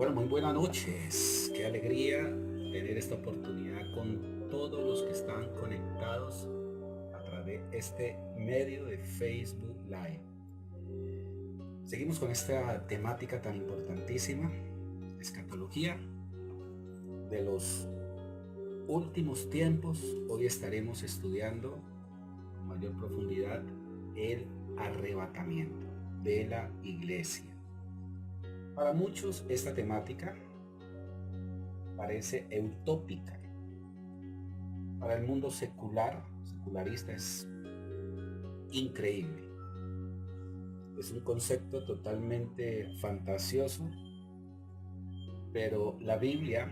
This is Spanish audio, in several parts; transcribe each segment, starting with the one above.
Bueno, muy buenas noches. Qué alegría tener esta oportunidad con todos los que están conectados a través de este medio de Facebook Live. Seguimos con esta temática tan importantísima, escatología de los últimos tiempos. Hoy estaremos estudiando con mayor profundidad el arrebatamiento de la iglesia. Para muchos esta temática parece utópica. Para el mundo secularista es increíble. Es un concepto totalmente fantasioso, pero la Biblia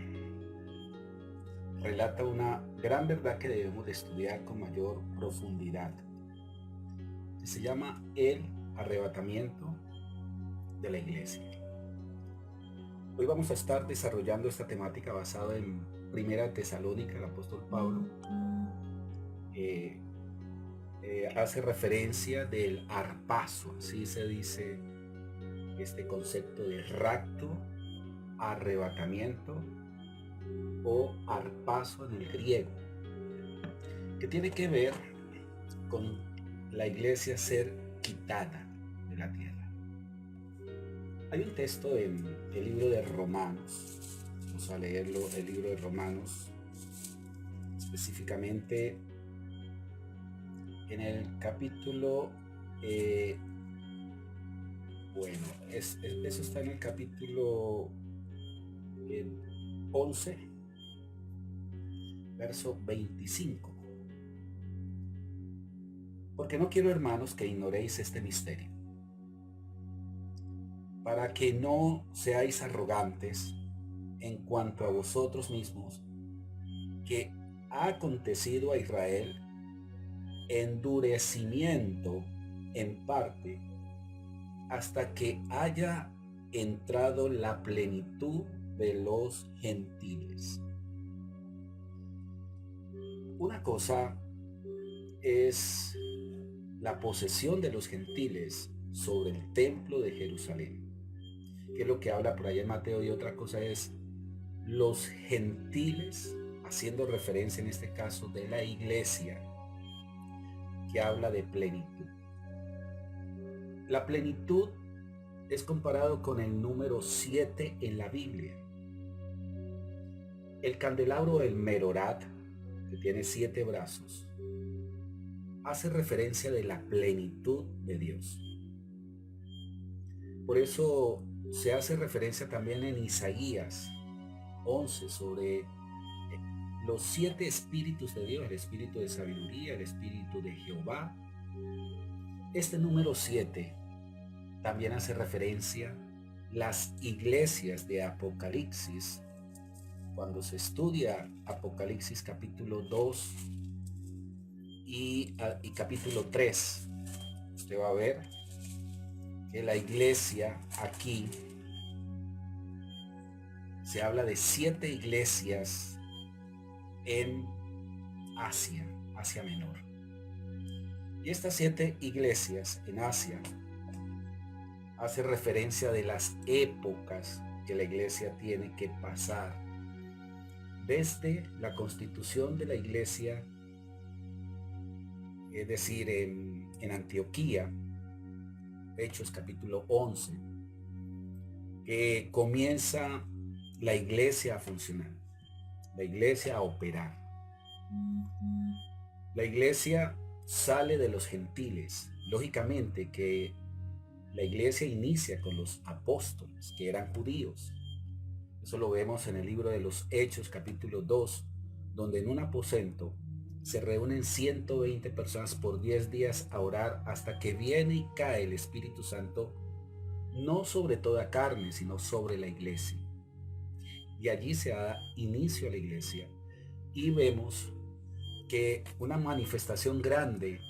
relata una gran verdad que debemos de estudiar con mayor profundidad, que se llama el arrebatamiento de la iglesia. Hoy vamos a estar desarrollando esta temática basada en Primera Tesalónica. El apóstol Pablo hace referencia del arpazo, así se dice este concepto de rapto, arrebatamiento o arpazo en el griego, que tiene que ver con la iglesia ser quitada de la tierra. Hay un texto en el libro de Romanos, vamos a leerlo, el libro de Romanos, específicamente en el capítulo, eso está en el capítulo 11, verso 25. Porque no quiero, hermanos, que ignoréis este misterio, para que no seáis arrogantes en cuanto a vosotros mismos, que ha acontecido a Israel endurecimiento en parte, hasta que haya entrado la plenitud de los gentiles. Una cosa es la posesión de los gentiles sobre el templo de Jerusalén, que es lo que habla por ahí en Mateo, y otra cosa es los gentiles, haciendo referencia en este caso de la iglesia, que habla de plenitud. La plenitud es comparado con el número 7 en la Biblia. El candelabro del Merorat, que tiene 7 brazos, hace referencia de la plenitud de Dios. Por eso se hace referencia también en Isaías 11 sobre los 7 espíritus de Dios, el espíritu de sabiduría, el espíritu de Jehová. Este número 7 también hace referencia las iglesias de Apocalipsis. Cuando se estudia Apocalipsis capítulo 2 y capítulo 3, usted va a ver que la iglesia aquí se habla de 7 iglesias en Asia Menor. Y estas 7 iglesias en Asia hace referencia de las épocas que la iglesia tiene que pasar desde la constitución de la iglesia, es decir, en Antioquía, Hechos capítulo 11, que comienza la iglesia a funcionar, la iglesia a operar. La iglesia sale de los gentiles. Lógicamente que la iglesia inicia con los apóstoles, que eran judíos. Eso lo vemos en el libro de los Hechos capítulo 2, donde en un aposento se reúnen 120 personas por 10 días a orar hasta que viene y cae el Espíritu Santo, no sobre toda carne, sino sobre la iglesia. Y allí se da inicio a la iglesia, y vemos que una manifestación grande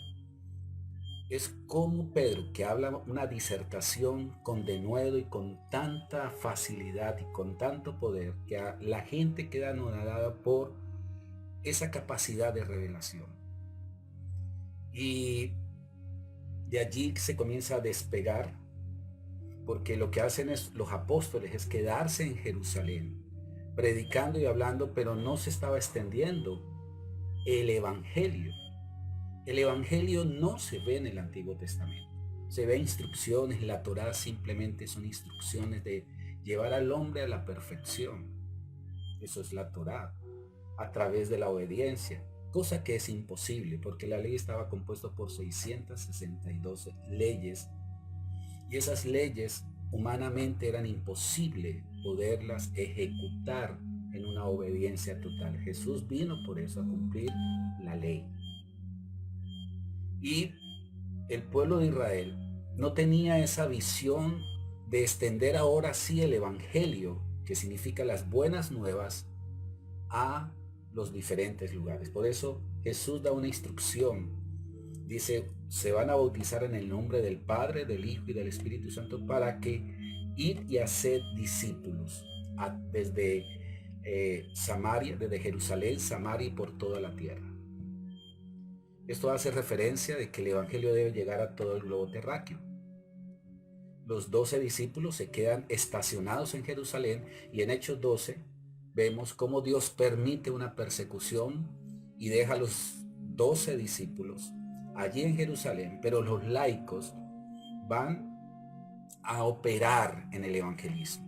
es como Pedro, que habla una disertación con denuedo y con tanta facilidad y con tanto poder, que la gente queda anonadada por esa capacidad de revelación. Y de allí se comienza a despegar porque lo que hacen los apóstoles es quedarse en Jerusalén, predicando y hablando, pero no se estaba extendiendo el evangelio. El evangelio no se ve en el Antiguo Testamento. Se ve instrucciones, la Torá simplemente son instrucciones de llevar al hombre a la perfección. Eso es la Torá, a través de la obediencia, cosa que es imposible porque la ley estaba compuesta por 662 leyes y esas leyes humanamente eran imposible poderlas ejecutar en una obediencia total. Jesús vino por eso a cumplir la ley. Y el pueblo de Israel no tenía esa visión de extender ahora sí el evangelio, que significa las buenas nuevas, a los diferentes lugares. Por eso Jesús da una instrucción. Dice, se van a bautizar en el nombre del Padre, del Hijo y del Espíritu Santo para que id y haced discípulos desde Samaria, desde Jerusalén, Samaria y por toda la tierra. Esto hace referencia de que el evangelio debe llegar a todo el globo terráqueo. Los 12 discípulos se quedan estacionados en Jerusalén y en Hechos 12 vemos cómo Dios permite una persecución y deja a los 12 discípulos allí en Jerusalén, pero los laicos van a operar en el evangelismo.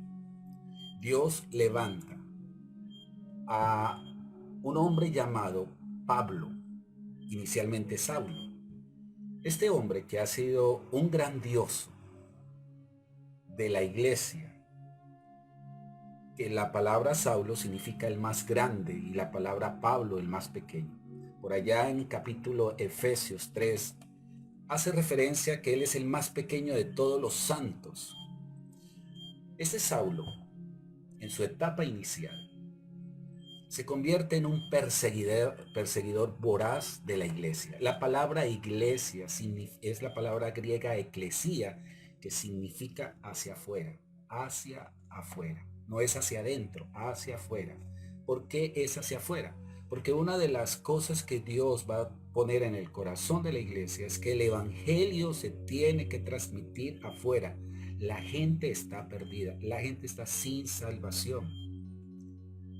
Dios levanta a un hombre llamado Pablo, inicialmente Saulo. Este hombre que ha sido un grandioso de la iglesia, que la palabra Saulo significa el más grande y la palabra Pablo el más pequeño. Por allá en capítulo Efesios 3 hace referencia a que él es el más pequeño de todos los santos. Este Saulo, en su etapa inicial, se convierte en un perseguidor voraz de la iglesia. La palabra iglesia es la palabra griega eclesía, que significa hacia afuera, hacia afuera. No es hacia adentro, hacia afuera. ¿Por qué es hacia afuera? Porque una de las cosas que Dios va a poner en el corazón de la iglesia es que el evangelio se tiene que transmitir afuera. La gente está perdida, la gente está sin salvación.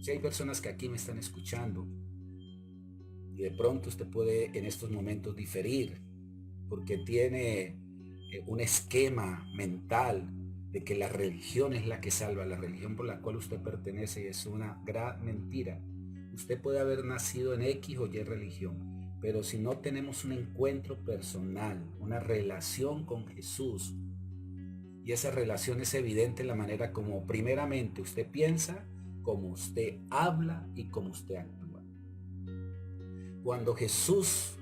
Si hay personas que aquí me están escuchando y de pronto usted puede en estos momentos diferir porque tiene un esquema mental de que la religión es la que salva, la religión por la cual usted pertenece es una gran mentira. Usted puede haber nacido en X o Y religión, pero si no tenemos un encuentro personal, una relación con Jesús, y esa relación es evidente en la manera como primeramente usted piensa, como usted habla y como usted actúa. Cuando Jesús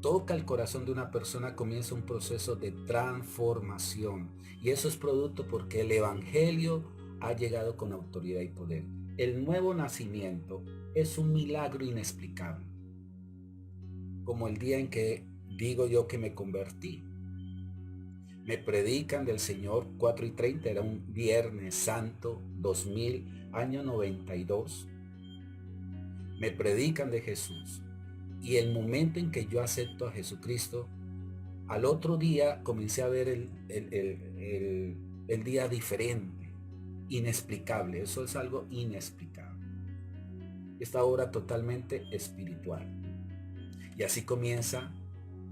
toca el corazón de una persona, comienza un proceso de transformación. Y eso es producto porque el evangelio ha llegado con autoridad y poder. El nuevo nacimiento es un milagro inexplicable. Como el día en que digo yo que me convertí. Me predican del Señor 4:30, era un Viernes Santo 2000, año 92. Me predican de Jesús. Y el momento en que yo acepto a Jesucristo, al otro día comencé a ver el día diferente, inexplicable. Eso es algo inexplicable. Esta obra totalmente espiritual. Y así comienza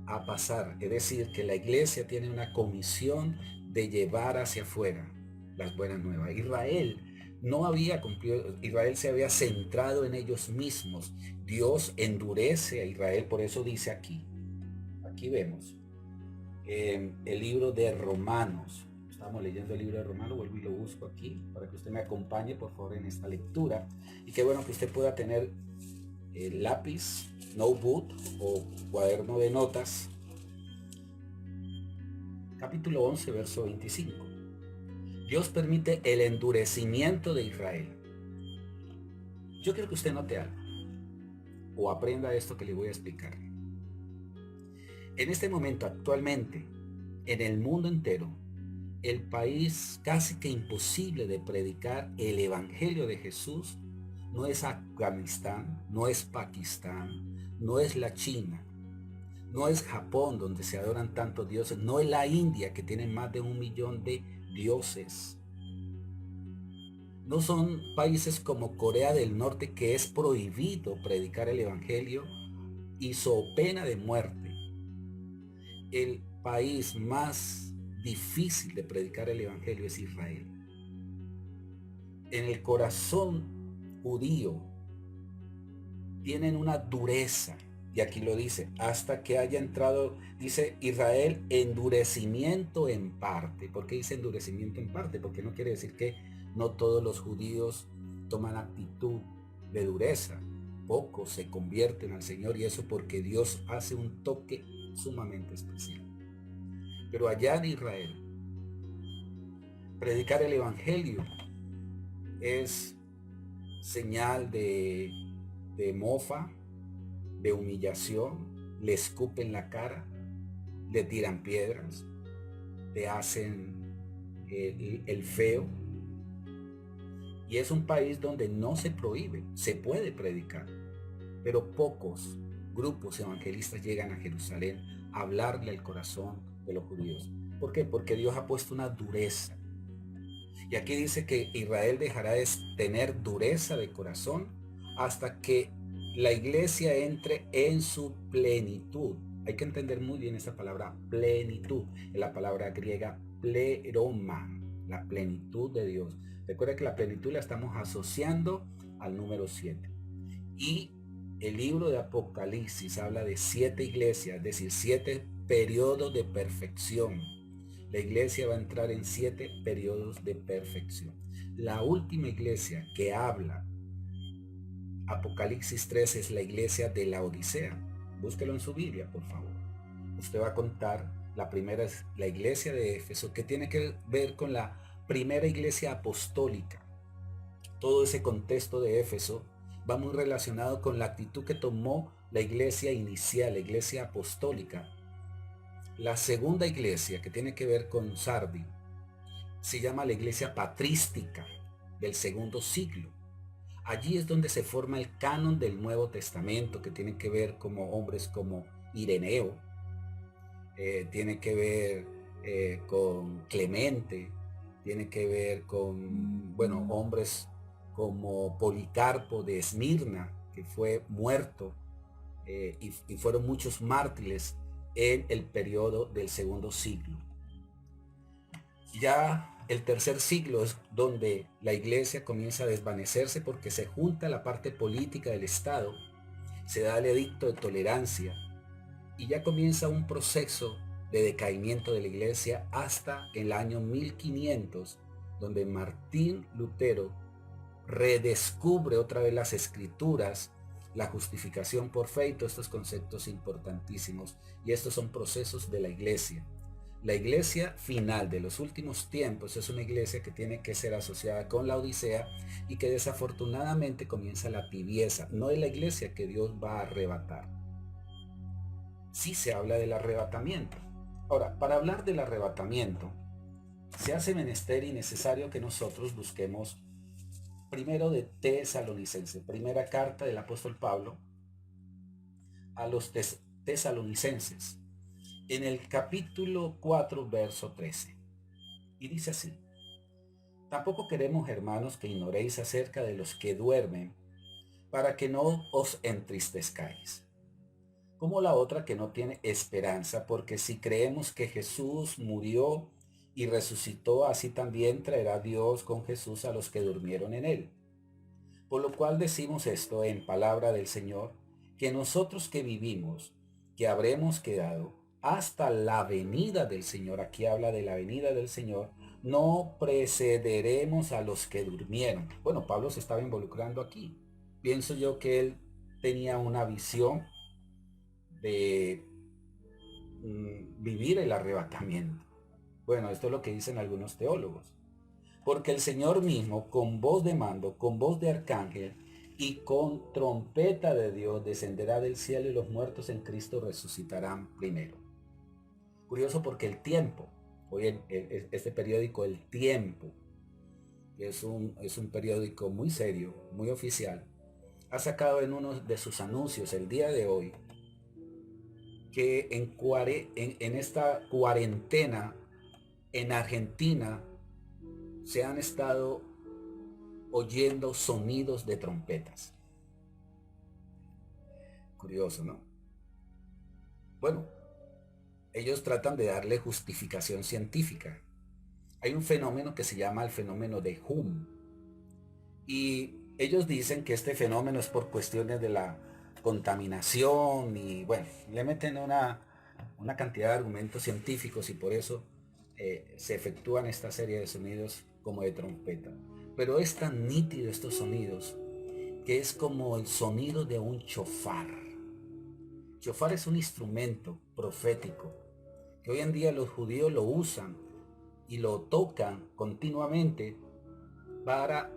a pasar. Es decir, que la iglesia tiene una comisión de llevar hacia afuera las buenas nuevas. Israel no había cumplido, Israel se había centrado en ellos mismos. Dios endurece a Israel, por eso dice aquí vemos el libro de Romanos. Estamos leyendo el libro de Romanos, vuelvo y lo busco aquí para que usted me acompañe por favor en esta lectura. Y qué bueno que usted pueda tener el lápiz, notebook o cuaderno de notas. Capítulo 11, verso 25. Dios permite el endurecimiento de Israel. Yo quiero que usted note algo o aprenda esto que le voy a explicar. En este momento, actualmente, en el mundo entero, el país casi que imposible de predicar el evangelio de Jesús no es Afganistán, no es Pakistán, no es la China, no es Japón donde se adoran tantos dioses, no es la India que tiene más de 1 millón de dioses. No son países como Corea del Norte, que es prohibido predicar el evangelio y so pena de muerte. El país más difícil de predicar el evangelio es Israel. En el corazón judío tienen una dureza, y aquí lo dice, hasta que haya entrado, dice Israel, endurecimiento en parte. ¿Por qué dice endurecimiento en parte? Porque no quiere decir que no todos los judíos toman actitud de dureza. Pocos se convierten al Señor, y eso porque Dios hace un toque sumamente especial. Pero allá en Israel, predicar el evangelio es señal de mofa, de humillación. Le escupen la cara, le tiran piedras, le hacen el feo. Y es un país donde no se prohíbe, se puede predicar, pero pocos grupos evangelistas llegan a Jerusalén a hablarle al corazón de los judíos. ¿Por qué? Porque Dios ha puesto una dureza. Y aquí dice que Israel dejará de tener dureza de corazón hasta que la iglesia entre en su plenitud. Hay que entender muy bien esa palabra plenitud. Es la palabra griega pleroma, la plenitud de Dios. Recuerda que la plenitud la estamos asociando al número 7. Y el libro de Apocalipsis habla de 7 iglesias, es decir, 7 periodos de perfección. La iglesia va a entrar en 7 periodos de perfección. La última iglesia que habla Apocalipsis 3 es la iglesia de la Odisea. Búsquelo en su Biblia, por favor. Usted va a contar, la primera es la iglesia de Éfeso, que tiene que ver con la primera iglesia apostólica. Todo ese contexto de Éfeso va muy relacionado con la actitud que tomó la iglesia inicial, la iglesia apostólica. La segunda iglesia, que tiene que ver con Sardi, se llama la iglesia patrística del segundo siglo. Allí es donde se forma el canon del Nuevo Testamento, que tiene que ver como hombres como Ireneo, tiene que ver con Clemente, tiene que ver con, hombres como Policarpo de Esmirna, que fue muerto, y fueron muchos mártires en el periodo del segundo siglo. Ya el tercer siglo es donde la iglesia comienza a desvanecerse porque se junta la parte política del Estado, se da el edicto de tolerancia y ya comienza un proceso de decaimiento de la iglesia hasta el año 1500, donde Martín Lutero redescubre otra vez las escrituras, la justificación por fe y todos estos conceptos importantísimos. Y estos son procesos de la iglesia. La iglesia final de los últimos tiempos es una iglesia que tiene que ser asociada con la Odisea y que desafortunadamente comienza la tibieza. No es la iglesia que Dios va a arrebatar. Sí se habla del arrebatamiento. Ahora, para hablar del arrebatamiento, se hace menester y necesario que nosotros busquemos primero de Tesalonicenses, primera carta del apóstol Pablo a los tesalonicenses, en el capítulo 4, verso 13. Y dice así: tampoco queremos, hermanos, que ignoréis acerca de los que duermen, para que no os entristezcáis, como la otra que no tiene esperanza, porque si creemos que Jesús murió y resucitó, así también traerá Dios con Jesús a los que durmieron en él. Por lo cual decimos esto en palabra del Señor, que nosotros que vivimos, que habremos quedado hasta la venida del Señor, aquí habla de la venida del Señor, no precederemos a los que durmieron. Bueno, Pablo se estaba involucrando aquí. Pienso yo que él tenía una visión de vivir el arrebatamiento. Bueno, esto es lo que dicen algunos teólogos. Porque el Señor mismo, con voz de mando, con voz de arcángel y con trompeta de Dios, descenderá del cielo y los muertos en Cristo resucitarán primero. Curioso porque El Tiempo, hoy este periódico El Tiempo, que es un periódico muy serio, muy oficial, ha sacado en uno de sus anuncios el día de hoy que en esta cuarentena en Argentina se han estado oyendo sonidos de trompetas. Curioso, ¿no? Bueno, ellos tratan de darle justificación científica. Hay un fenómeno que se llama el fenómeno de Hum. Y ellos dicen que este fenómeno es por cuestiones de la contaminación y bueno, le meten una cantidad de argumentos científicos y por eso se efectúan esta serie de sonidos como de trompeta. Pero es tan nítido estos sonidos que es como el sonido de un chofar. Chofar es un instrumento profético que hoy en día los judíos lo usan y lo tocan continuamente para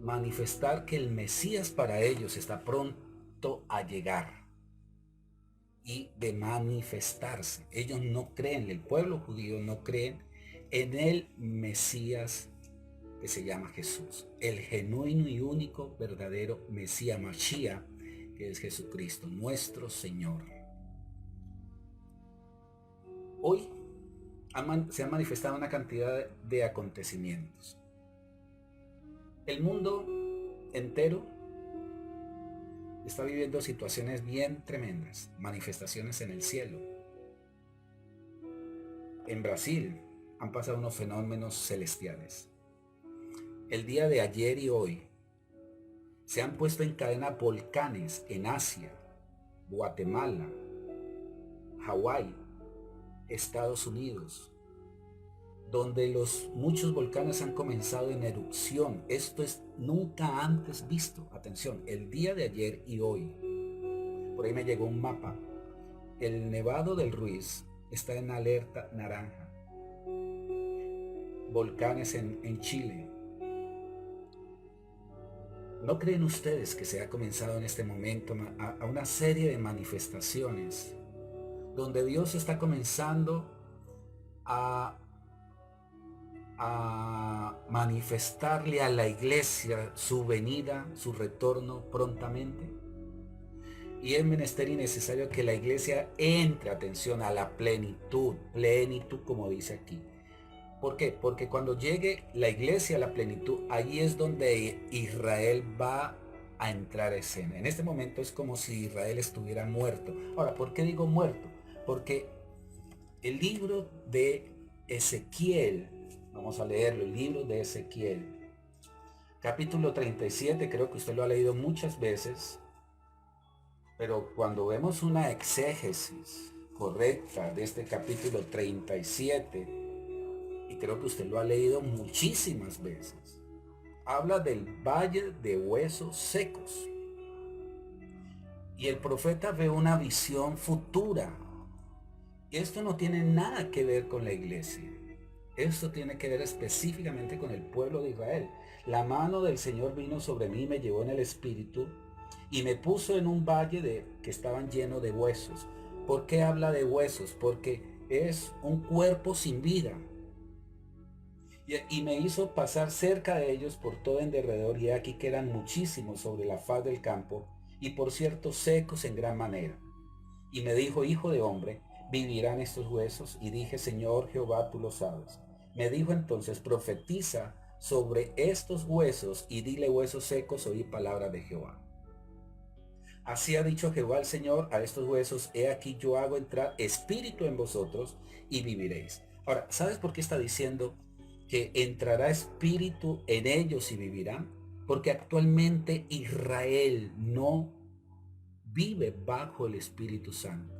manifestar que el Mesías para ellos está pronto a llegar y de manifestarse. Ellos no creen, el pueblo judío no creen en el Mesías que se llama Jesús, el genuino y único verdadero Mesías Mashiach, que es Jesucristo, nuestro Señor. Hoy se han manifestado una cantidad de acontecimientos. El mundo entero está viviendo situaciones bien tremendas, manifestaciones en el cielo. En Brasil han pasado unos fenómenos celestiales. El día de ayer y hoy se han puesto en cadena volcanes en Asia, Guatemala, Hawái, Estados Unidos, donde muchos volcanes han comenzado en erupción. Esto es nunca antes visto. Atención, el día de ayer y hoy, por ahí me llegó un mapa. El Nevado del Ruiz está en alerta naranja. Volcanes en Chile. ¿No creen ustedes que se ha comenzado en este momento a una serie de manifestaciones donde Dios está comenzando a manifestarle a la iglesia su venida, su retorno prontamente? Y es menester y necesario que la iglesia entre, atención, a la plenitud como dice aquí. ¿Por qué? Porque cuando llegue la iglesia a la plenitud, ahí es donde Israel va a entrar a escena. En este momento es como si Israel estuviera muerto. Ahora, ¿por qué digo muerto? Porque el libro de Ezequiel, vamos a leerlo, el libro de Ezequiel, capítulo 37, creo que usted lo ha leído muchas veces, pero cuando vemos una exégesis correcta de este capítulo 37, y creo que usted lo ha leído muchísimas veces, habla del valle de huesos secos. Y el profeta ve una visión futura. Y esto no tiene nada que ver con la iglesia. Esto tiene que ver específicamente con el pueblo de Israel. La mano del Señor vino sobre mí, me llevó en el espíritu y me puso en un valle que estaban llenos de huesos. ¿Por qué habla de huesos? Porque es un cuerpo sin vida. Y me hizo pasar cerca de ellos por todo en derredor, y aquí que eran muchísimos sobre la faz del campo, y por cierto secos en gran manera. Y me dijo: hijo de hombre, ¿vivirán estos huesos? Y dije: Señor Jehová, tú lo sabes. Me dijo entonces: profetiza sobre estos huesos y dile: huesos secos, oí palabra de Jehová. Así ha dicho Jehová el Señor a estos huesos: he aquí yo hago entrar espíritu en vosotros y viviréis. Ahora, ¿sabes por qué está diciendo que entrará espíritu en ellos y vivirán? Porque actualmente Israel no vive bajo el Espíritu Santo.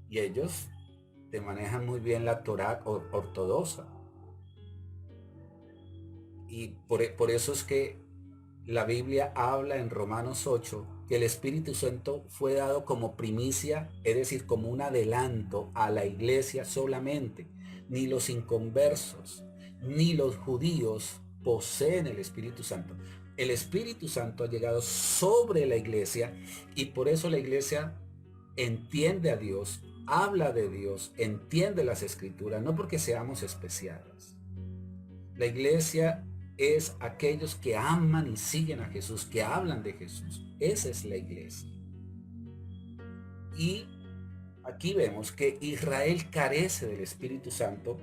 Y ellos te manejan muy bien la Torá ortodoxa. Y por eso es que la Biblia habla en Romanos 8 que el Espíritu Santo fue dado como primicia, es decir, como un adelanto a la iglesia solamente. Ni los inconversos, ni los judíos poseen el Espíritu Santo. El Espíritu Santo ha llegado sobre la iglesia y por eso la iglesia entiende a Dios, habla de Dios, entiende las Escrituras, no porque seamos especiales. La iglesia es aquellos que aman y siguen a Jesús, que hablan de Jesús. Esa es la iglesia. Y aquí vemos que Israel carece del Espíritu Santo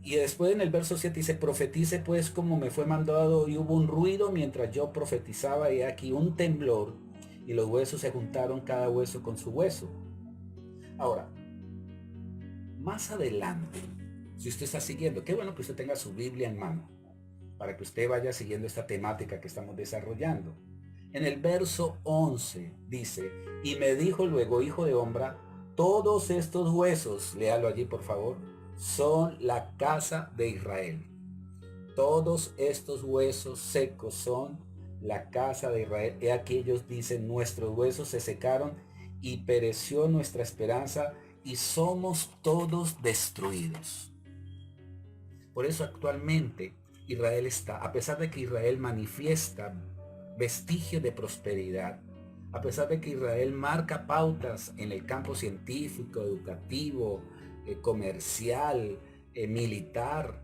Y después en el verso 7 dice, profetice pues como me fue mandado, y hubo un ruido mientras yo profetizaba, y aquí un temblor, y los huesos se juntaron cada hueso con su hueso. Ahora, más adelante, si usted está siguiendo, qué bueno que usted tenga su Biblia en mano, para que usted vaya siguiendo esta temática que estamos desarrollando. En el verso 11 dice, y me dijo luego, hijo de hombre, todos estos huesos, léalo allí por favor, son la casa de Israel. Todos estos huesos secos son la casa de Israel. He aquí ellos dicen, nuestros huesos se secaron y pereció nuestra esperanza y somos todos destruidos. Por eso actualmente Israel está, a pesar de que Israel manifiesta vestigios de prosperidad, a pesar de que Israel marca pautas en el campo científico, educativo, comercial, militar,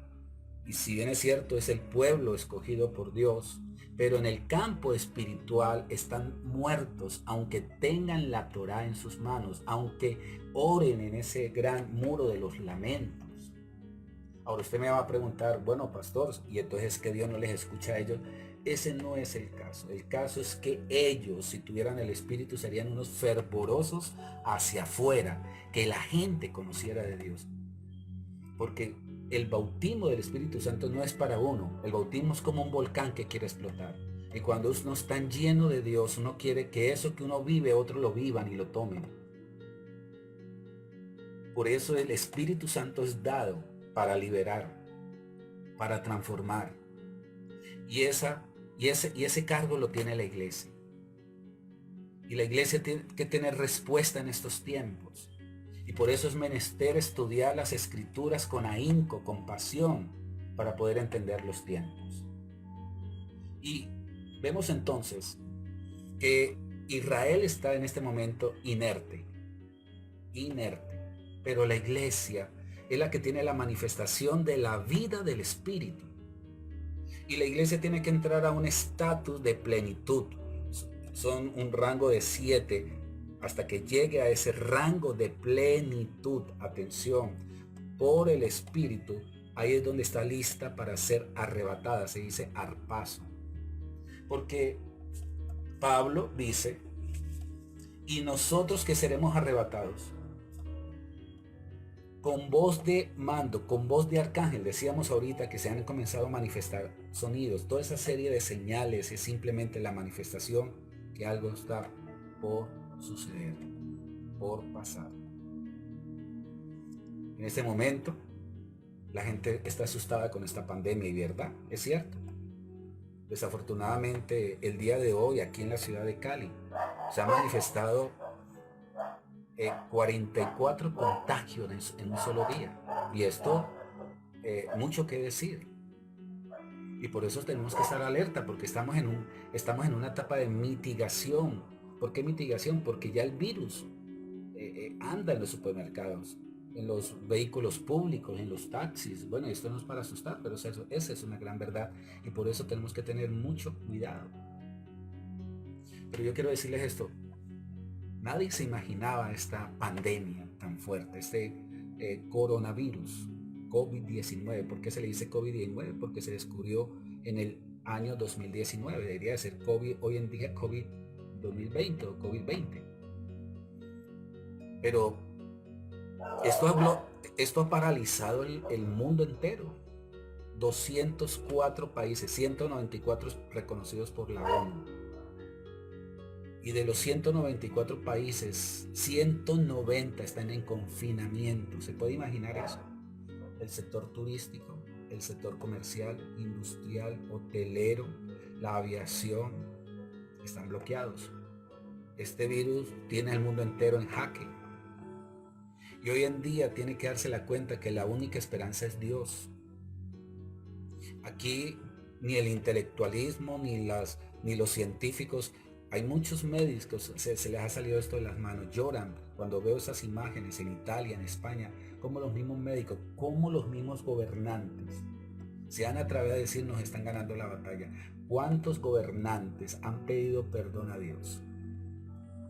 y si bien es cierto, es el pueblo escogido por Dios, pero en el campo espiritual están muertos, aunque tengan la Torá en sus manos, aunque oren en ese gran muro de los lamentos. Ahora usted me va a preguntar, bueno, pastor, y entonces que Dios no les escucha a ellos. Ese no es el caso. El caso es que ellos, si tuvieran el Espíritu, serían unos fervorosos hacia afuera, que la gente conociera de Dios. Porque el bautismo del Espíritu Santo no es para uno. El bautismo es como un volcán que quiere explotar. Y cuando uno está lleno de Dios, uno quiere que eso que uno vive, otros lo vivan y lo tomen. Por eso el Espíritu Santo es dado para liberar, para transformar. Y ese cargo lo tiene la iglesia. Y la iglesia tiene que tener respuesta en estos tiempos. Y por eso es menester estudiar las escrituras con ahínco, con pasión, para poder entender los tiempos. Y vemos entonces que Israel está en este momento inerte. Pero la iglesia es la que tiene la manifestación de la vida del Espíritu. Y la iglesia tiene que entrar a un estatus de plenitud. Son un rango de 7 hasta que llegue a ese rango de plenitud. Atención, por el Espíritu, ahí es donde está lista para ser arrebatada. Se dice arpazo. Porque Pablo dice, y nosotros que seremos arrebatados, con voz de mando, con voz de arcángel, decíamos ahorita que se han comenzado a manifestar sonidos. Toda esa serie de señales es simplemente la manifestación que algo está por suceder, por pasar. En este momento, la gente está asustada con esta pandemia, y verdad, es cierto. Desafortunadamente, el día de hoy, aquí en la ciudad de Cali, se ha manifestado 44 contagios en un solo día. Y esto, mucho que decir. Y por eso tenemos que estar alerta, porque estamos en una etapa de mitigación. ¿Por qué mitigación? Porque ya el virus anda en los supermercados, en los vehículos públicos, en los taxis. Bueno, esto no es para asustar, pero esa es una gran verdad. Y por eso tenemos que tener mucho cuidado. Pero yo quiero decirles esto. Nadie se imaginaba esta pandemia tan fuerte, este coronavirus, COVID-19. ¿Por qué se le dice COVID-19? Porque se descubrió en el año 2019. Debería ser COVID, hoy en día COVID 2020 o COVID-20. Pero esto ha paralizado el mundo entero. 204 países, 194 reconocidos por la ONU. Y de los 194 países, 190 están en confinamiento. ¿Se puede imaginar eso? El sector turístico, el sector comercial, industrial, hotelero, la aviación, están bloqueados. Este virus tiene al mundo entero en jaque. Y hoy en día tiene que darse la cuenta que la única esperanza es Dios. Aquí ni el intelectualismo, ni los científicos. Hay muchos médicos que se les ha salido esto de las manos, lloran cuando veo esas imágenes en Italia, en España, como los mismos médicos, como los mismos gobernantes se han atrevido a decir nos están ganando la batalla. ¿Cuántos gobernantes han pedido perdón a Dios?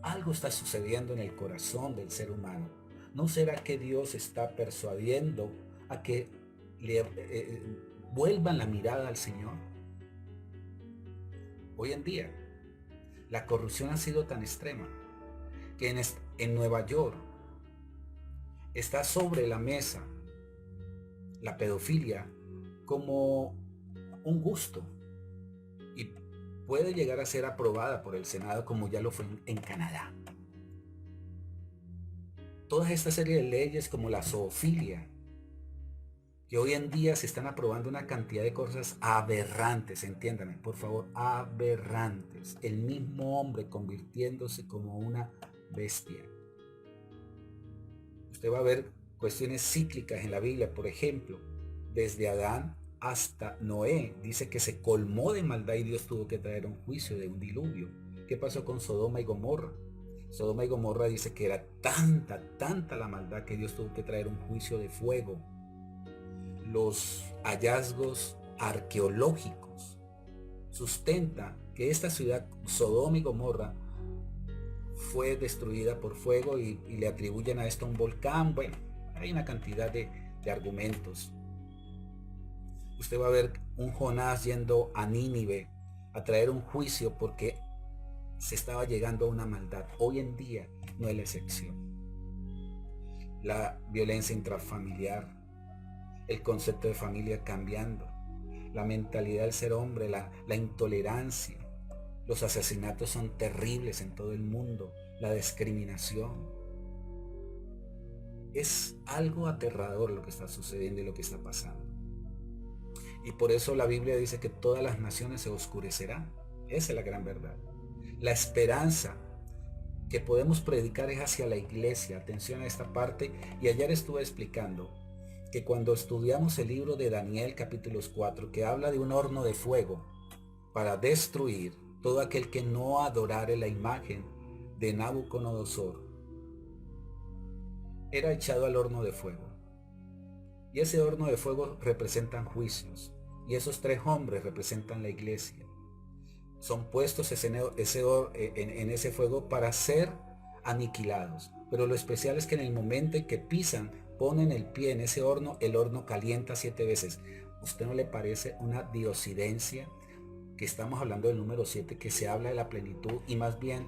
Algo está sucediendo en el corazón del ser humano. ¿No será que Dios está persuadiendo a que vuelvan la mirada al Señor. Hoy en día, la corrupción ha sido tan extrema que en Nueva York está sobre la mesa la pedofilia como un gusto y puede llegar a ser aprobada por el Senado como ya lo fue en Canadá. Toda esta serie de leyes como la zoofilia, que hoy en día se están aprobando una cantidad de cosas aberrantes, entiéndame, por favor, aberrantes. El mismo hombre convirtiéndose como una bestia. Usted va a ver cuestiones cíclicas en la Biblia, por ejemplo, desde Adán hasta Noé, dice que se colmó de maldad y Dios tuvo que traer un juicio de un diluvio. ¿Qué pasó con Sodoma y Gomorra? Sodoma y Gomorra dice que era tanta la maldad que Dios tuvo que traer un juicio de fuego. Los hallazgos arqueológicos sustentan que esta ciudad, Sodoma y Gomorra, fue destruida por fuego y le atribuyen a esto un volcán. Bueno, hay una cantidad de argumentos. Usted va a ver un Jonás yendo a Nínive a traer un juicio porque se estaba llegando a una maldad. Hoy en día no es la excepción. La violencia intrafamiliar, el concepto de familia cambiando, la mentalidad del ser hombre, la intolerancia, los asesinatos son terribles en todo el mundo, la discriminación. Es algo aterrador lo que está sucediendo y lo que está pasando. Y por eso la Biblia dice que todas las naciones se oscurecerán. Esa es la gran verdad. La esperanza que podemos predicar es hacia la iglesia. Atención a esta parte. Y ayer estuve explicando que cuando estudiamos el libro de Daniel capítulos 4, que habla de un horno de fuego para destruir todo aquel que no adorare la imagen de Nabucodonosor, era echado al horno de fuego. Y ese horno de fuego representan juicios. Y esos 3 hombres representan la iglesia. Son puestos en ese fuego para ser aniquilados. Pero lo especial es que en el momento en que pisan, ponen el pie en ese horno, el horno calienta 7 veces. ¿Usted no le parece una diosidencia? Que estamos hablando del número 7, que se habla de la plenitud y más bien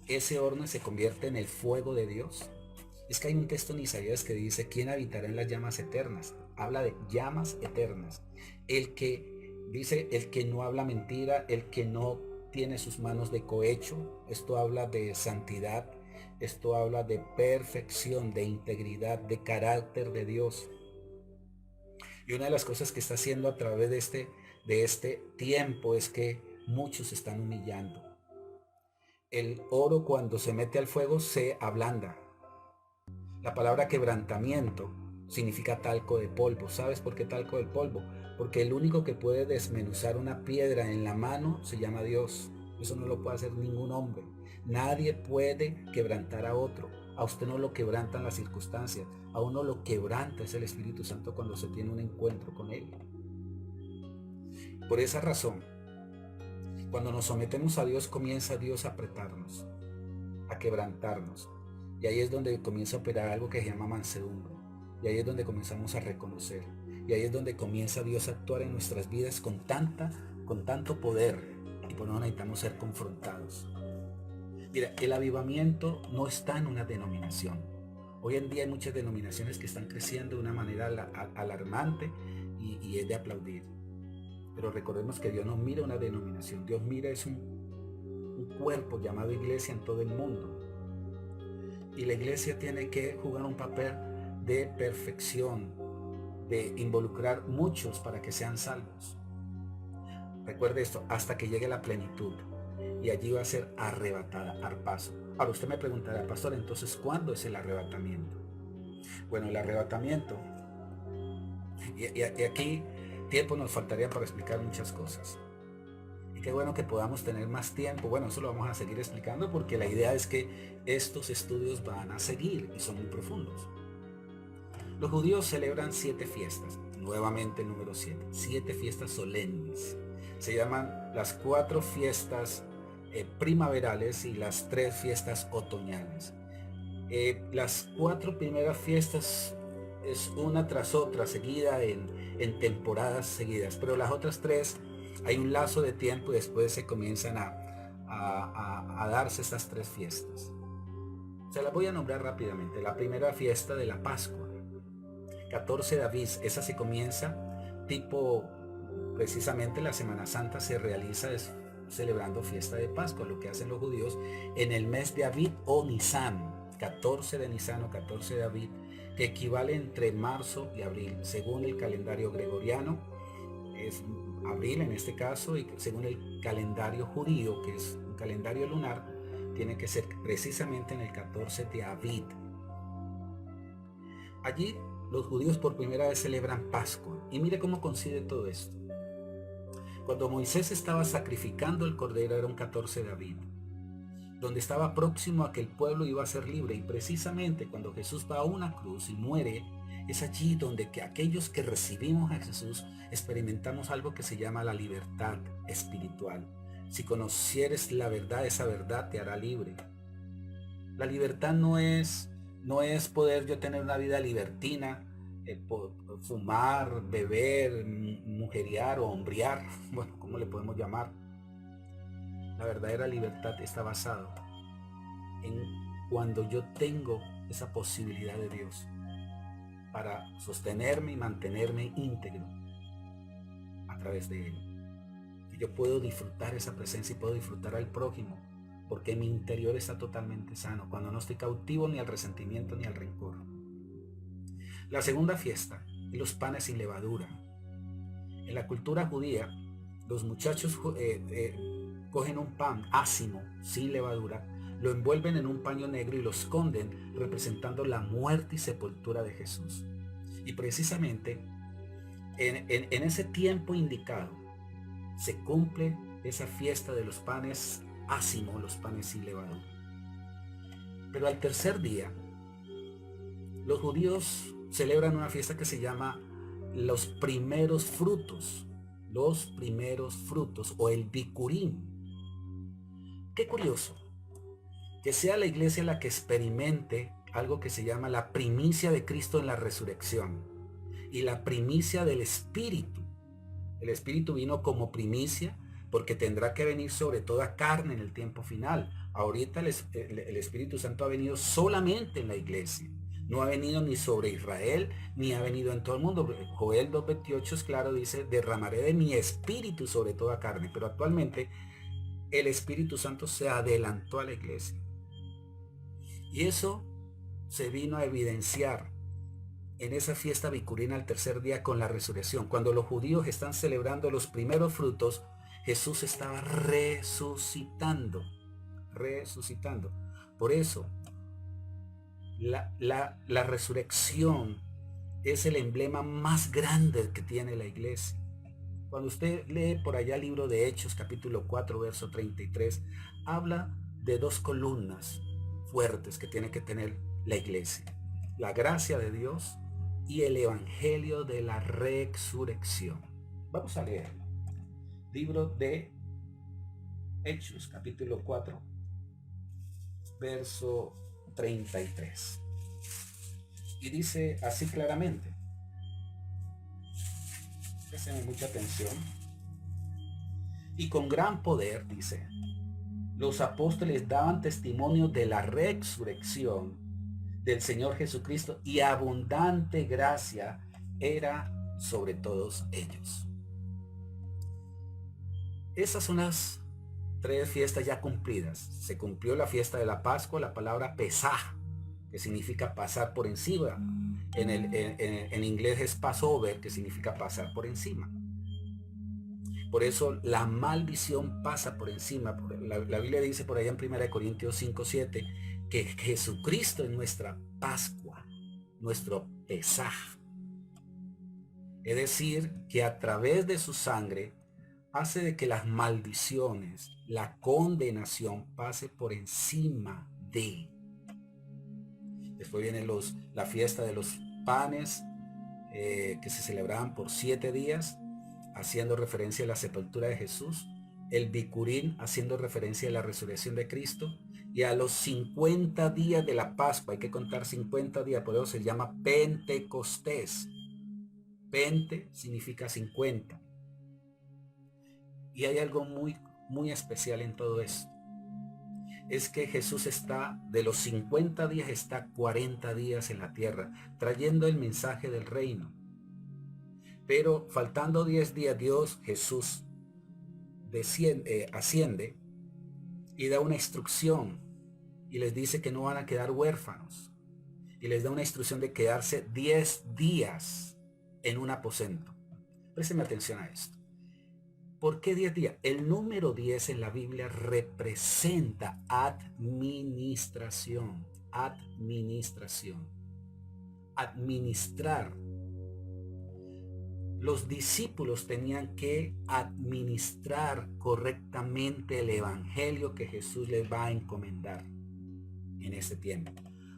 ese horno se convierte en el fuego de Dios. Es que hay un texto en Isaías que dice: ¿quién habitará en las llamas eternas? Habla de llamas eternas. El que no habla mentira, el que no tiene sus manos de cohecho. Esto habla de santidad, esto habla de perfección, de integridad, de carácter de Dios. Y una de las cosas que está haciendo a través de este tiempo es que muchos se están humillando. El oro, cuando se mete al fuego, se ablanda. La palabra quebrantamiento significa talco de polvo. ¿Sabes por qué talco de polvo? Porque el único que puede desmenuzar una piedra en la mano se llama Dios. Eso no lo puede hacer ningún hombre. Nadie puede quebrantar a otro. A usted no lo quebrantan las circunstancias. A uno lo quebranta es el Espíritu Santo cuando se tiene un encuentro con Él. Por esa razón, cuando nos sometemos a Dios, comienza Dios a apretarnos, a quebrantarnos. Y ahí es donde comienza a operar algo que se llama mansedumbre. Y ahí es donde comenzamos a reconocer. Y ahí es donde comienza Dios a actuar en nuestras vidas con tanto poder. Y por eso necesitamos ser confrontados. Mira, el avivamiento no está en una denominación. Hoy en día hay muchas denominaciones que están creciendo de una manera alarmante y es de aplaudir. Pero recordemos que Dios no mira una denominación. Dios mira es un cuerpo llamado iglesia en todo el mundo. Y la iglesia tiene que jugar un papel de perfección, de involucrar muchos para que sean salvos. Recuerde esto, hasta que llegue la plenitud. Y allí va a ser arrebatada al paso. Ahora usted me preguntará: pastor, entonces ¿cuándo es el arrebatamiento? Bueno, el arrebatamiento, y aquí tiempo nos faltaría para explicar muchas cosas. Y qué bueno que podamos tener más tiempo. Bueno, eso lo vamos a seguir explicando porque la idea es que estos estudios van a seguir y son muy profundos. Los judíos celebran 7 fiestas. Nuevamente el número 7. 7 fiestas solemnes. Se llaman las 4 fiestas primaverales y las 3 fiestas otoñales. Las 4 primeras fiestas es una tras otra, seguida en temporadas seguidas. Pero las otras tres, hay un lazo de tiempo y después se comienzan a darse estas tres fiestas. Se las voy a nombrar rápidamente. La primera fiesta de la Pascua, 14 de Aviv, esa se comienza tipo, precisamente la Semana Santa se realiza celebrando fiesta de Pascua, lo que hacen los judíos en el mes de Aviv o Nisan, 14 de Nisan o 14 de Aviv, que equivale entre marzo y abril, según el calendario gregoriano, es abril en este caso, y según el calendario judío, que es un calendario lunar, tiene que ser precisamente en el 14 de Aviv. Allí los judíos por primera vez celebran Pascua. Y mire cómo coincide todo esto. Cuando Moisés estaba sacrificando el cordero, era un 14 de Aviv, donde estaba próximo a que el pueblo iba a ser libre. Y precisamente cuando Jesús va a una cruz y muere, es allí donde aquellos que recibimos a Jesús experimentamos algo que se llama la libertad espiritual. Si conocieres la verdad, esa verdad te hará libre. La libertad no es poder yo tener una vida libertina, fumar, beber, mujeriar o hombrear, bueno, ¿cómo le podemos llamar? La verdadera libertad está basada en cuando yo tengo esa posibilidad de Dios para sostenerme y mantenerme íntegro a través de Él. Y yo puedo disfrutar esa presencia y puedo disfrutar al prójimo, porque mi interior está totalmente sano, cuando no estoy cautivo ni al resentimiento ni al rencor. La segunda fiesta, los panes sin levadura. En la cultura judía, los muchachos cogen un pan ácimo, sin levadura, lo envuelven en un paño negro y lo esconden, representando la muerte y sepultura de Jesús. Y precisamente en ese tiempo indicado se cumple esa fiesta de los panes ácimos, los panes sin levadura. Pero al tercer día, los judíos celebran una fiesta que se llama los primeros frutos o el Bikurim. Qué curioso que sea la iglesia la que experimente algo que se llama la primicia de Cristo en la resurrección y la primicia del Espíritu. El Espíritu vino como primicia porque tendrá que venir sobre toda carne en el tiempo final. Ahorita el Espíritu Santo ha venido solamente en la iglesia. No ha venido ni sobre Israel, ni ha venido en todo el mundo. Joel 2:28 es claro, dice, derramaré de mi espíritu sobre toda carne. Pero actualmente el Espíritu Santo se adelantó a la iglesia. Y eso se vino a evidenciar en esa fiesta bicurina al tercer día con la resurrección. Cuando los judíos están celebrando los primeros frutos, Jesús estaba resucitando. Por eso, la resurrección es el emblema más grande que tiene la iglesia. Cuando usted lee por allá el libro de Hechos, capítulo 4, verso 33, habla de dos columnas fuertes que tiene que tener la iglesia: la gracia de Dios y el evangelio de la resurrección. Vamos a leer libro de Hechos, capítulo 4, verso 33. Y dice así claramente, presten mucha atención: y con gran poder, dice, los apóstoles daban testimonio de la resurrección del Señor Jesucristo, y abundante gracia era sobre todos ellos. Esas son las tres fiestas ya cumplidas. Se cumplió la fiesta de la Pascua, la palabra Pesaj, que significa pasar por encima. En inglés es Passover, que significa pasar por encima. Por eso la maldición pasa por encima. La Biblia dice por allá en 1 Corintios 5:7 que Jesucristo es nuestra Pascua, nuestro Pesaj. Es decir, que a través de su sangre hace de que las maldiciones, la condenación pase por encima de. Después viene la fiesta de los panes que se celebraban por 7 días, haciendo referencia a la sepultura de Jesús. el Bicurín, haciendo referencia a la resurrección de Cristo, y a los 50 días de la Pascua, hay que contar 50 días, por eso se llama Pentecostés. Pente significa 50. Y hay algo muy especial en todo esto. Es que Jesús de los 50 días, está 40 días en la tierra, trayendo el mensaje del reino. Pero faltando 10 días, Jesús, asciende y da una instrucción y les dice que no van a quedar huérfanos. Y les da una instrucción de quedarse 10 días en un aposento. Présteme atención a esto. ¿Por qué 10 días? El número 10 en la Biblia representa administración. Administración. Administrar. Los discípulos tenían que administrar correctamente el evangelio que Jesús les va a encomendar en ese tiempo.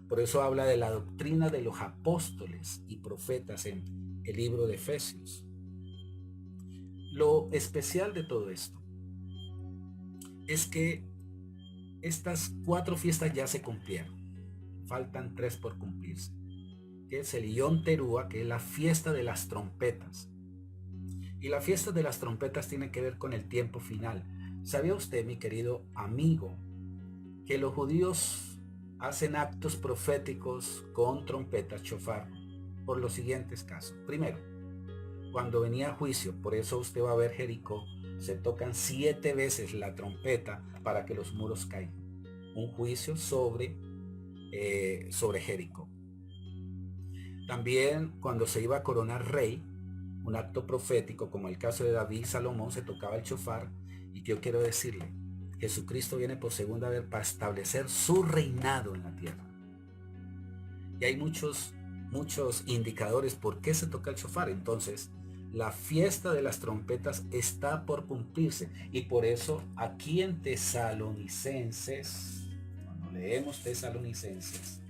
Por eso habla de la doctrina de los apóstoles y profetas en el libro de Efesios. Lo especial de todo esto es que estas 4 fiestas ya se cumplieron. Faltan 3 por cumplirse. Que es el Yom Teruah, que es la fiesta de las trompetas. Y la fiesta de las trompetas tiene que ver con el tiempo final. ¿Sabía usted, mi querido amigo, que los judíos hacen actos proféticos con trompetas, shofar, por los siguientes casos? Primero, cuando venía juicio, por eso usted va a ver Jericó, se tocan 7 veces la trompeta para que los muros caigan. Un juicio sobre Jericó. También cuando se iba a coronar rey, un acto profético, como el caso de David y Salomón, se tocaba el shofar. Y yo quiero decirle, Jesucristo viene por segunda vez para establecer su reinado en la tierra. Y hay muchos indicadores por qué se toca el shofar. Entonces, la fiesta de las trompetas está por cumplirse. Y por eso aquí en Tesalonicenses, cuando leemos Tesalonicenses,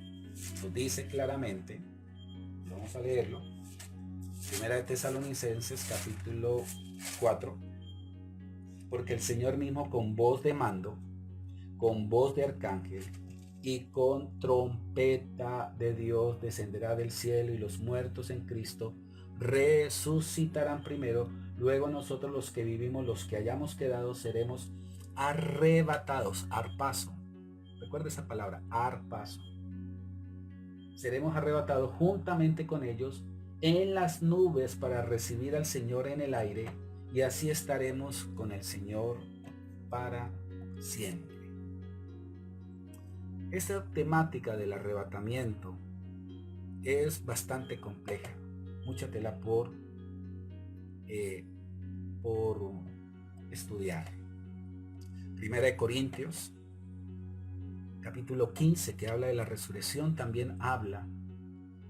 nos dice claramente, vamos a leerlo, Primera de Tesalonicenses, capítulo 4. Porque el Señor mismo, con voz de mando, con voz de arcángel y con trompeta de Dios, descenderá del cielo, y los muertos en Cristo resucitarán primero. Luego nosotros, los que vivimos, los que hayamos quedado, seremos arrebatados. Arpazo. Recuerda esa palabra, arpazo. Seremos arrebatados juntamente con ellos en las nubes para recibir al Señor en el aire, y así estaremos con el Señor para siempre. Esta temática del arrebatamiento es bastante compleja, mucha tela por estudiar. Primera de Corintios, capítulo 15, que habla de la resurrección, también habla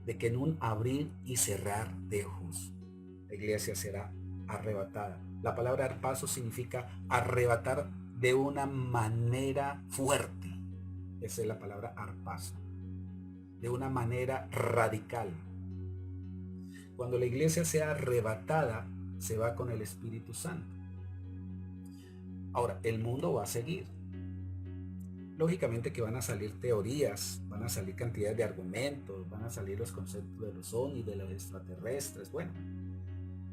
de que en un abrir y cerrar de ojos la iglesia será arrebatada. La palabra arpazo significa arrebatar de una manera fuerte. Esa es la palabra arpazo. De una manera radical. Cuando la iglesia sea arrebatada, se va con el Espíritu Santo. Ahora, el mundo va a seguir. Lógicamente que van a salir teorías, van a salir cantidades de argumentos, van a salir los conceptos de los ovnis, de los extraterrestres. Bueno,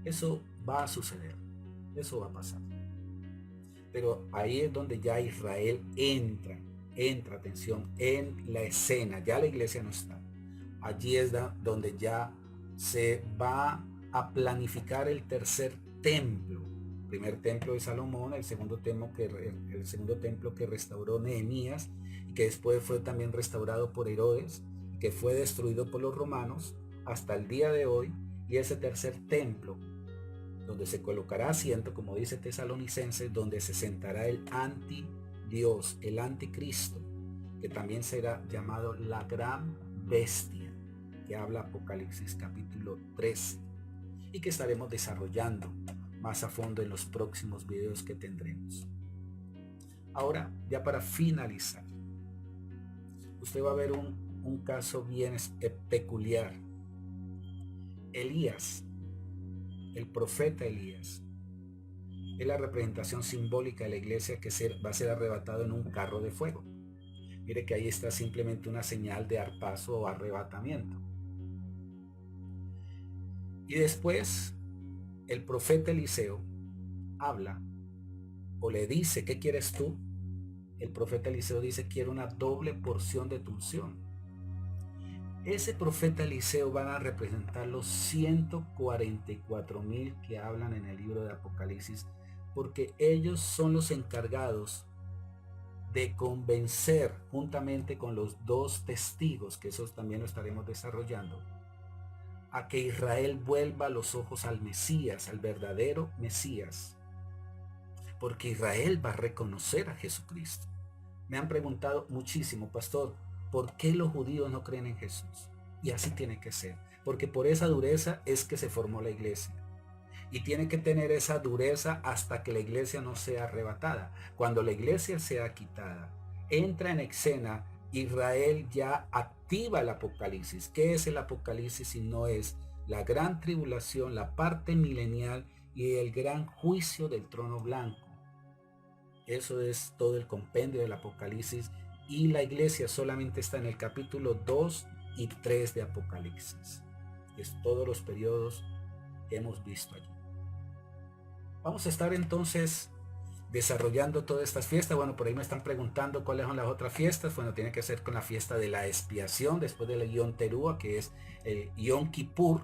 eso va a suceder, eso va a pasar. Pero ahí es donde ya Israel entra, atención, en la escena. Ya la iglesia no está. Allí es donde ya se va a planificar el tercer templo. El primer templo de Salomón, el segundo templo que restauró Nehemías, y que después fue también restaurado por Herodes, que fue destruido por los romanos hasta el día de hoy. Y ese tercer templo, donde se colocará asiento, como dice Tesalonicenses, donde se sentará el antidios, el anticristo, que también será llamado la gran bestia, que habla Apocalipsis capítulo 13, y que estaremos desarrollando más a fondo en los próximos videos que tendremos. Ahora, ya para finalizar, usted va a ver un caso bien peculiar. Elías, el profeta Elías, es la representación simbólica de la iglesia que va a ser arrebatado en un carro de fuego. Mire que ahí está simplemente una señal de arpazo o arrebatamiento. Y después el profeta Eliseo habla o le dice: ¿qué quieres tú? El profeta Eliseo dice: quiero una doble porción de tu unción. Ese profeta Eliseo van a representar los 144,000 que hablan en el libro de Apocalipsis, porque ellos son los encargados de convencer, juntamente con los 2 testigos, que esos también lo estaremos desarrollando, a que Israel vuelva los ojos al Mesías, al verdadero Mesías, porque Israel va a reconocer a Jesucristo. Me han preguntado muchísimo: pastor, ¿por qué los judíos no creen en Jesús? Y así tiene que ser, porque por esa dureza es que se formó la iglesia. Y tiene que tener esa dureza hasta que la iglesia no sea arrebatada. Cuando la iglesia sea quitada, entra en escena, Israel ya activa el Apocalipsis. ¿Qué es el Apocalipsis si no es la gran tribulación, la parte milenial y el gran juicio del trono blanco? Eso es todo el compendio del Apocalipsis, y la iglesia solamente está en el capítulo 2 y 3 de Apocalipsis. Es todos los periodos que hemos visto allí. Vamos a estar entonces desarrollando todas estas fiestas. Bueno, por ahí me están preguntando cuáles son las otras fiestas. Bueno, tiene que ser con la fiesta de la expiación, después de la Yom Teruah, que es el Yom Kippur,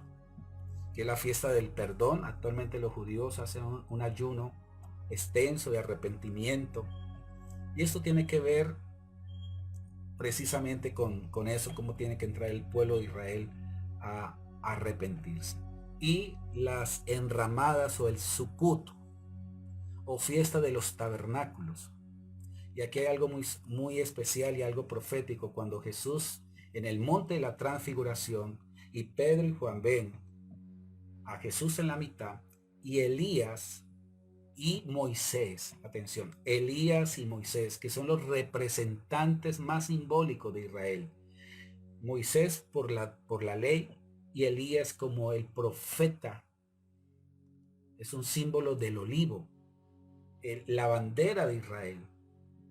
que es la fiesta del perdón. Actualmente los judíos hacen un ayuno extenso de arrepentimiento, y esto tiene que ver precisamente con eso, cómo tiene que entrar el pueblo de Israel a arrepentirse. Y las enramadas o el Sukkot, o fiesta de los tabernáculos. Y aquí hay algo muy especial y algo profético. Cuando Jesús en el monte de la transfiguración, y Pedro y Juan ven a Jesús en la mitad, y Elías y Moisés, atención, Elías y Moisés, que son los representantes más simbólicos de Israel. Moisés por la ley, y Elías como el profeta. Es un símbolo del olivo. La bandera de Israel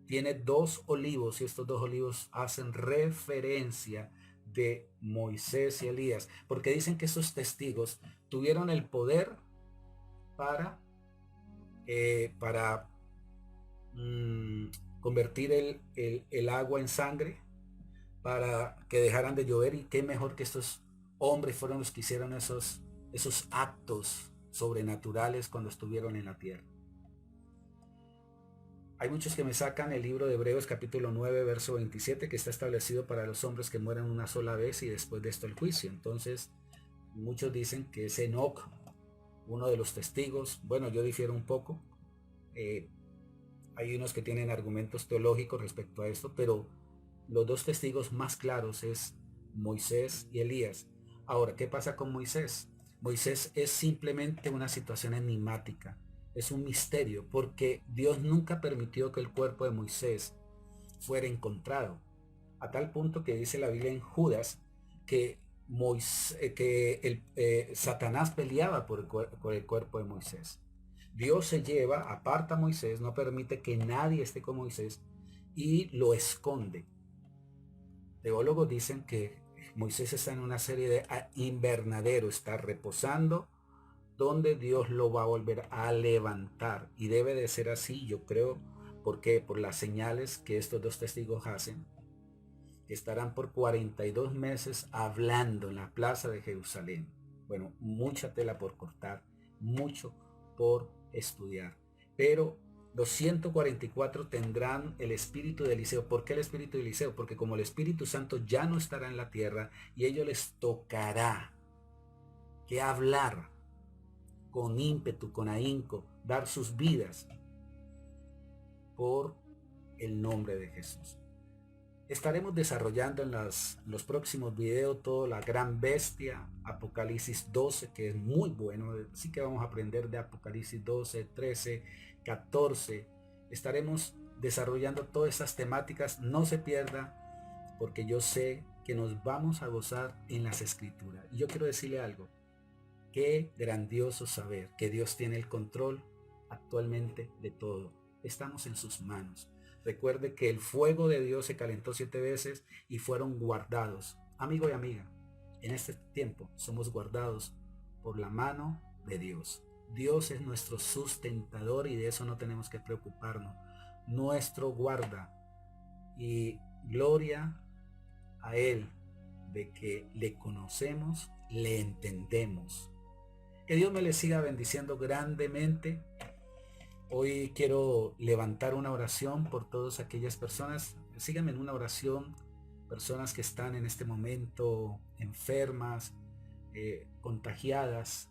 tiene 2 olivos, y estos 2 olivos hacen referencia de Moisés y Elías, porque dicen que esos testigos tuvieron el poder para convertir el agua en sangre, para que dejaran de llover. Y qué mejor que estos hombres fueron los que hicieron esos actos sobrenaturales cuando estuvieron en la tierra. Hay muchos que me sacan el libro de Hebreos capítulo 9 verso 27, que está establecido para los hombres que mueren una sola vez y después de esto el juicio. Entonces muchos dicen que es Enoc, uno de los testigos. Bueno, yo difiero un poco. Hay unos que tienen argumentos teológicos respecto a esto, pero los 2 testigos más claros es Moisés y Elías. Ahora, ¿qué pasa con Moisés? Moisés es simplemente una situación enigmática, es un misterio, porque Dios nunca permitió que el cuerpo de Moisés fuera encontrado, a tal punto que dice la Biblia en Judas que Satanás peleaba por el cuerpo de Moisés. Dios se lleva, aparta a Moisés, no permite que nadie esté con Moisés, y lo esconde. Teólogos dicen que Moisés está en una serie de invernadero, está reposando, donde Dios lo va a volver a levantar, y debe de ser así, yo creo. ¿Por qué? Por las señales que estos 2 testigos hacen, que estarán por 42 meses hablando en la plaza de Jerusalén. Bueno, mucha tela por cortar, mucho por estudiar, pero los 144 tendrán el espíritu de Eliseo. ¿Por qué el espíritu de Eliseo? Porque como el Espíritu Santo ya no estará en la tierra, y a ellos les tocará que hablar con ímpetu, con ahínco, dar sus vidas por el nombre de Jesús. Estaremos desarrollando en los próximos videos toda la gran bestia, Apocalipsis 12, que es muy bueno. Así que vamos a aprender de Apocalipsis 12, 13, 14. Estaremos desarrollando todas esas temáticas. No se pierda, porque yo sé que nos vamos a gozar en las Escrituras. Y yo quiero decirle algo: qué grandioso saber que Dios tiene el control actualmente de todo. Estamos en sus manos. Recuerde que el fuego de Dios se calentó 7 veces y fueron guardados. Amigo y amiga, en este tiempo somos guardados por la mano de Dios. Dios es nuestro sustentador y de eso no tenemos que preocuparnos. Nuestro guarda. Y gloria a Él de que le conocemos, le entendemos. Que Dios me le siga bendiciendo grandemente. Hoy quiero levantar una oración por todas aquellas personas. Síganme en una oración. Personas que están en este momento enfermas, contagiadas.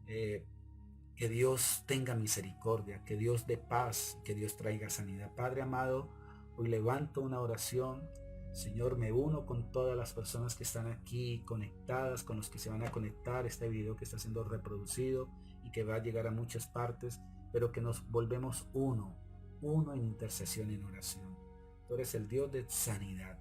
Que Dios tenga misericordia, que Dios dé paz, que Dios traiga sanidad. Padre amado, hoy levanto una oración. Señor, me uno con todas las personas que están aquí conectadas, con los que se van a conectar, este video que está siendo reproducido y que va a llegar a muchas partes, pero que nos volvemos uno en intercesión y en oración. Tú eres el Dios de sanidad.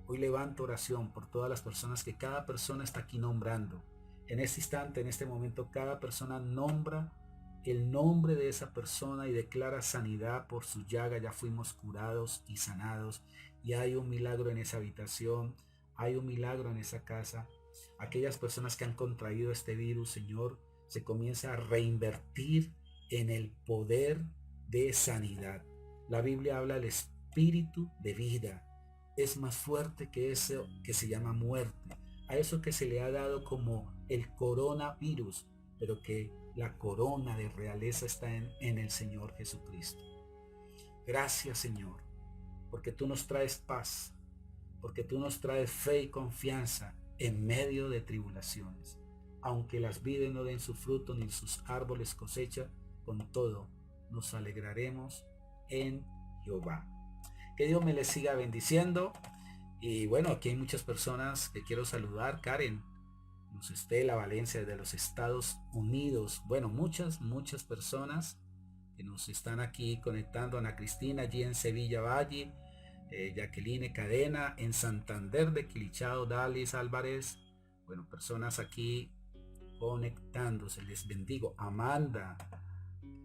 Hoy levanto oración por todas las personas que cada persona está aquí nombrando. En este instante, en este momento, cada persona nombra el nombre de esa persona y declara sanidad. Por su llaga ya fuimos curados y sanados. Y hay un milagro en esa habitación, hay un milagro en esa casa. Aquellas personas que han contraído este virus, Señor, se comienza a reinvertir en el poder de sanidad. La Biblia habla del espíritu de vida. Es más fuerte que eso que se llama muerte. A eso que se le ha dado como el coronavirus, pero que la corona de realeza está en el Señor Jesucristo. Gracias, Señor, porque tú nos traes paz, porque tú nos traes fe y confianza en medio de tribulaciones. Aunque las vides no den su fruto ni sus árboles cosecha, con todo nos alegraremos en Jehová. Que Dios me les siga bendiciendo. Y bueno, aquí hay muchas personas que quiero saludar. Karen, Luz Estela Valencia de los Estados Unidos. Bueno, muchas personas que nos están aquí conectando. Ana Cristina allí en Sevilla Valle. Jacqueline Cadena en Santander de Quilichao, Dalis Álvarez. Bueno, personas aquí conectándose. Les bendigo. Amanda,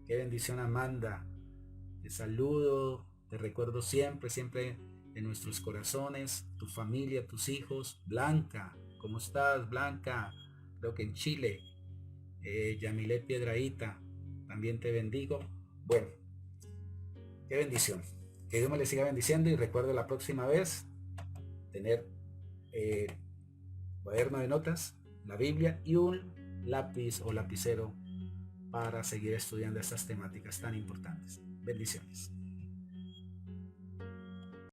qué bendición, Amanda. Te saludo, te recuerdo siempre en nuestros corazones, tu familia, tus hijos. Blanca, ¿cómo estás, Blanca? Creo que en Chile. Yamilet Piedraíta, también te bendigo. Bueno, qué bendición. Que Dios me le siga bendiciendo y recuerdo la próxima vez tener cuaderno de notas, la Biblia y un lápiz o lapicero para seguir estudiando estas temáticas tan importantes. Bendiciones.